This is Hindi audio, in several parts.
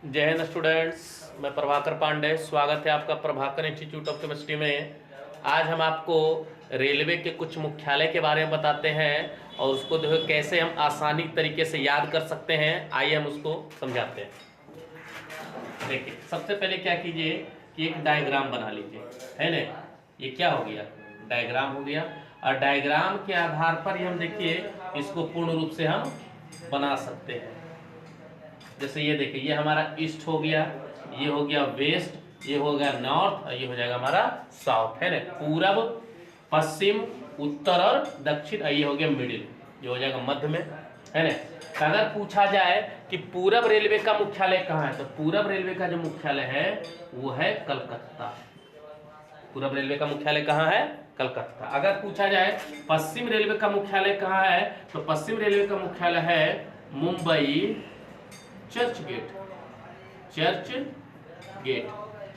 जय हिंद स्टूडेंट्स, मैं प्रभाकर पांडे। स्वागत है आपका प्रभाकर इंस्टीट्यूट ऑफ केमिस्ट्री में। आज हम आपको रेलवे के कुछ मुख्यालय के बारे में बताते हैं और उसको देखो कैसे हम आसानी तरीके से याद कर सकते हैं। आइए हम उसको समझाते हैं। देखिए, सबसे पहले क्या कीजिए कि एक डायग्राम बना लीजिए, है ना। ये क्या हो गया, डायग्राम हो गया। और डायग्राम के आधार पर ही हम देखिए इसको पूर्ण रूप से हम बना सकते हैं। जैसे ये देखिए, ये हमारा ईस्ट हो गया, ये हो गया वेस्ट, ये हो गया नॉर्थ और ये हो जाएगा हमारा साउथ, है ना। पूरब, पश्चिम, उत्तर और दक्षिण, ये हो गया मिडिल, ये हो जाएगा मध्य में, है ना। अगर पूछा जाए कि पूरब रेलवे का मुख्यालय कहाँ है, तो पूरब रेलवे का जो मुख्यालय है वो है कलकत्ता। पूरब रेलवे का मुख्यालय कहाँ है? कलकत्ता। अगर पूछा जाए पश्चिम रेलवे का मुख्यालय कहाँ है, तो पश्चिम रेलवे का मुख्यालय है मुंबई चर्च गेट। चर्च गेट,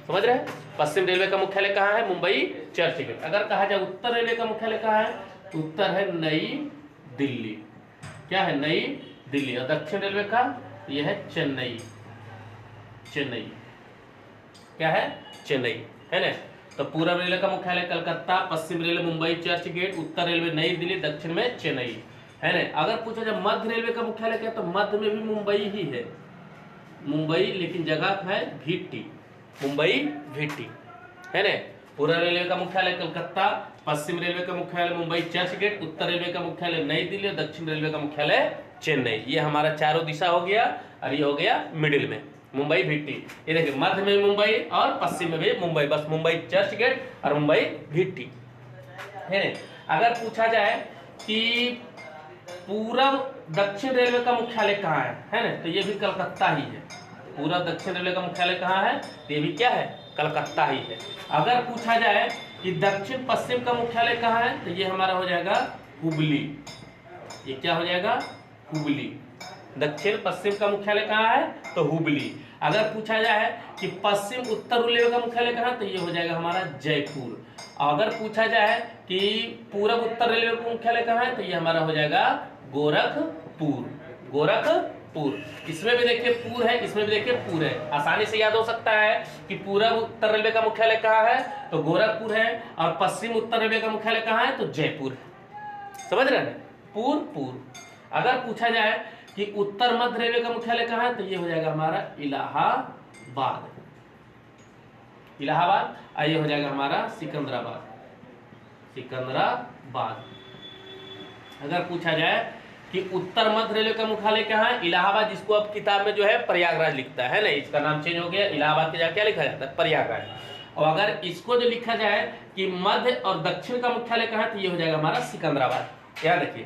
समझ रहे हैं। पश्चिम रेलवे का मुख्यालय कहाँ है? मुंबई चर्च गेट। अगर कहा जाए उत्तर रेलवे का मुख्यालय कहाँ है, तो उत्तर है नई दिल्ली। क्या है? नई दिल्ली। और दक्षिण रेलवे का यह है चेन्नई। चेन्नई क्या है? चेन्नई, है ना। तो पूर्व रेलवे का मुख्यालय कलकत्ता, पश्चिम रेलवे मुंबई चर्च गेट, उत्तर रेलवे नई दिल्ली, दक्षिण में चेन्नई, है ना। अगर पूछा जाए मध्य रेलवे का मुख्यालय क्या, तो मध्य में भी मुंबई ही है, मुंबई, लेकिन जगह है भीटी, मुंबई भीटी, है ना। पूर्व रेलवे का मुख्यालय कलकत्ता, पश्चिम रेलवे का मुख्यालय मुंबई चर्च गेट, उत्तर रेलवे का मुख्यालय नई दिल्ली, दक्षिण रेलवे का मुख्यालय चेन्नई। ये हमारा चारों दिशा हो गया और ये हो गया मिडिल में मुंबई भीटी। ये देखिए, मध्य में मुंबई और पश्चिम में भी मुंबई, बस मुंबई चर्च गेट और मुंबई भीटी, है। अगर पूछा जाए कि पूरब दक्षिण रेलवे का मुख्यालय कहाँ है ना, तो ये भी कलकत्ता ही है। पूरब दक्षिण रेलवे का मुख्यालय कहाँ है, तो ये भी क्या है? कलकत्ता ही है। अगर पूछा जाए कि दक्षिण पश्चिम का मुख्यालय कहाँ है, तो ये हमारा हो जाएगा हुबली। ये क्या हो जाएगा? हुबली। दक्षिण पश्चिम का मुख्यालय कहाँ है, तो हुबली। अगर पूछा जाए कि पश्चिम उत्तर रेलवे का मुख्यालय कहाँ, तो ये हो जाएगा हमारा जयपुर। अगर पूछा जाए कि पूरब उत्तर रेलवे का मुख्यालय कहाँ है, तो ये हमारा हो जाएगा गोरखपुर। गोरखपुर। इसमें भी देखिए पूर है, इसमें भी देखिए पूर है। आसानी से याद हो सकता है कि पूरब उत्तर रेलवे का मुख्यालय कहाँ है, तो गोरखपुर है, और पश्चिम उत्तर रेलवे का मुख्यालय कहाँ है, तो जयपुर है। समझ रहे हैं? पूर पूर। अगर पूछा जाए कि उत्तर मध्य रेलवे का मुख्यालय कहाँ है, तो ये हो जाएगा हमारा इलाहाबाद। इलाहाबाद। ये हो जाएगा हमारा सिकंदराबाद। सिकंदराबाद। अगर पूछा जाए कि उत्तर मध्य रेलवे का मुख्यालय कहाँ है, इलाहाबाद, जिसको अब किताब में जो है प्रयागराज लिखता है ना, इसका नाम चेंज हो गया। इलाहाबाद के जगह क्या लिखा जाता है? प्रयागराज। और अगर इसको जो लिखा जाए कि मध्य और दक्षिण का मुख्यालय कहाँ है, तो ये हो जाएगा हमारा सिकंदराबाद। याद रखिए,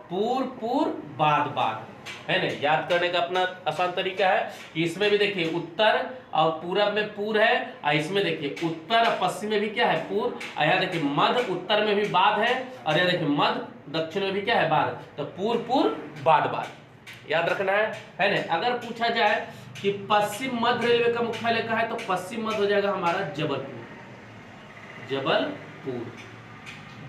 पूर पूर बाद बाद, है ना। याद करने का अपना आसान तरीका है कि इसमें भी देखिए उत्तर और पूरब में पूर है, और इसमें देखिए उत्तर और पश्चिम में भी क्या है? पूर। और यहाँ देखिए मध्य उत्तर में भी बाद है, और यहाँ देखिए मध्य दक्षिण में भी क्या है? बाद। तो पूर पूर बाद बाद याद रखना है ना। अगर पूछा जाए कि पश्चिम मध्य रेलवे का मुख्यालय कहाँ है, तो पश्चिम मध्य हो जाएगा हमारा जबलपुर। जबलपुर।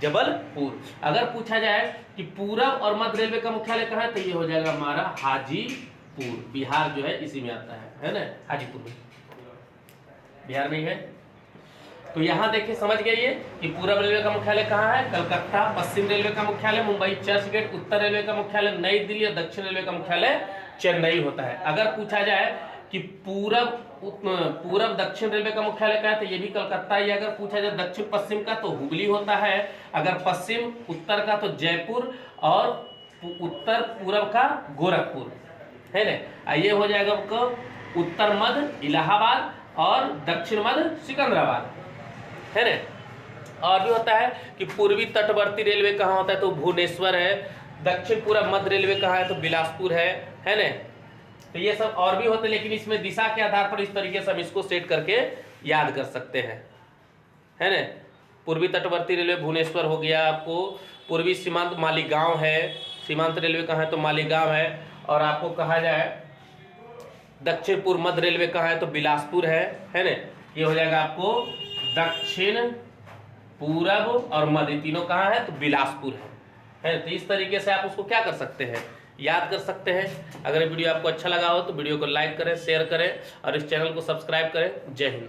जबलपुर। अगर पूछा जाए कि पूरब और मध्य रेलवे का मुख्यालय कहाँ है, तो ये हो जाएगा हमारा हाजीपुर। बिहार जो है इसी में आता है ना, हाजीपुर में, बिहार में ही है। तो यहाँ देखिए, समझ गए ये कि पूरब रेलवे का मुख्यालय कहाँ है? कलकत्ता। पश्चिम रेलवे का मुख्यालय मुंबई चर्च गेट, उत्तर रेलवे का मुख्यालय नई दिल्ली और दक्षिण रेलवे का मुख्यालय चेन्नई होता है। अगर पूछा जाए कि पूरब दक्षिण रेलवे का मुख्यालय क्या है, तो ये भी कलकत्ता ही। अगर पूछा जाए दक्षिण पश्चिम का, तो हुबली होता है। अगर पश्चिम उत्तर का, तो जयपुर, और उत्तर पूरब का गोरखपुर, है ना। ये हो जाएगा आपको उत्तर मध्य इलाहाबाद और दक्षिण मध्य सिकंदराबाद, है ना। और भी होता है कि पूर्वी तटवर्ती रेलवे कहाँ होता है, तो भुवनेश्वर है। दक्षिण पूरब मध्य रेलवे कहाँ है, तो बिलासपुर है ना। तो ये सब और भी होते हैं, लेकिन इसमें दिशा के आधार पर इस तरीके से हम इसको सेट करके याद कर सकते हैं, है ना। पूर्वी तटवर्ती रेलवे भुवनेश्वर हो गया आपको। पूर्वी सीमांत मालीगांव है। सीमांत रेलवे कहाँ है, तो मालीगांव है। और आपको कहा जाए दक्षिण पूर्व मध्य रेलवे कहाँ है, तो बिलासपुर है ना। ये हो जाएगा आपको दक्षिण पूरब और मध्य, तीनों कहाँ है, तो बिलासपुर है। तो इस तरीके से आप उसको क्या कर सकते हैं, याद कर सकते हैं। अगर वीडियो आपको अच्छा लगा हो तो वीडियो को लाइक करें, शेयर करें और इस चैनल को सब्सक्राइब करें। जय हिंद।